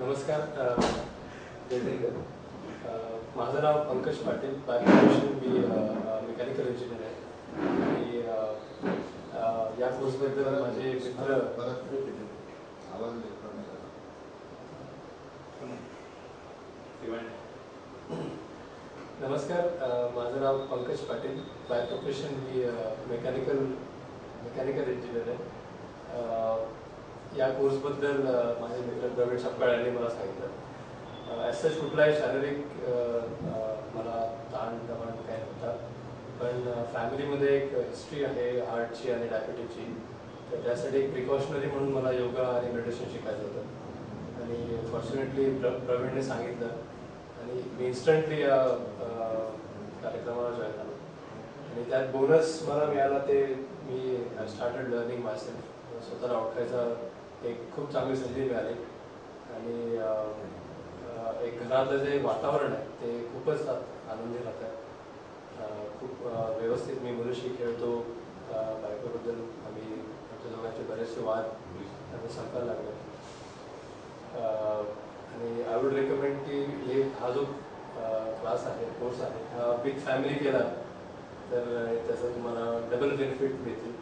नमस्कार. माझं नाव पंकज पाटील. बाय प्रोफेशन मी मेकॅनिकल इंजिनियर आहे आणि या कोर्सबद्दल माझे मित्र नमस्कार. माझं नाव पंकज पाटील. बाय प्रोफेशन मी मेकॅनिकल इंजिनियर आहे. या कोर्सबद्दल माझे मित्र प्रवीण सपकाळ यांनी मला सांगितलं. ॲज कुठलाही शारीरिक मला ताण दबाण काय नव्हता, पण फॅमिलीमध्ये एक हिस्ट्री आहे हार्टची आणि डायबिटीजची, तर त्यासाठी एक प्रिकॉशनरी म्हणून मला योगा आणि मेडिटेशन शिकायचं होतं. आणि फॉर्च्युनेटली प्रवीणने सांगितलं आणि मी इन्स्टंटली या कार्यक्रमाला जॉईन झालो. आणि त्यात बोनस मला मिळाला ते मी स्टार्टेड लर्निंग मायसेल्फ. स्वतःला ओळखायचा एक खूप चांगली संधी मिळाली. आणि एक घरातलं जे वातावरण आहे ते खूपच आनंदी राहतं. खूप व्यवस्थित मी मुलीशी खेळतो. बायकोबद्दल आमच्या दोघांचे बरेचसे वाद आम्ही संपायला लागले. आणि आय वुड रेकमेंड की हा जो क्लास आहे, कोर्स आहे, हा विथ फॅमिली केला तर त्याचा तुम्हाला डबल बेनिफिट मिळतील.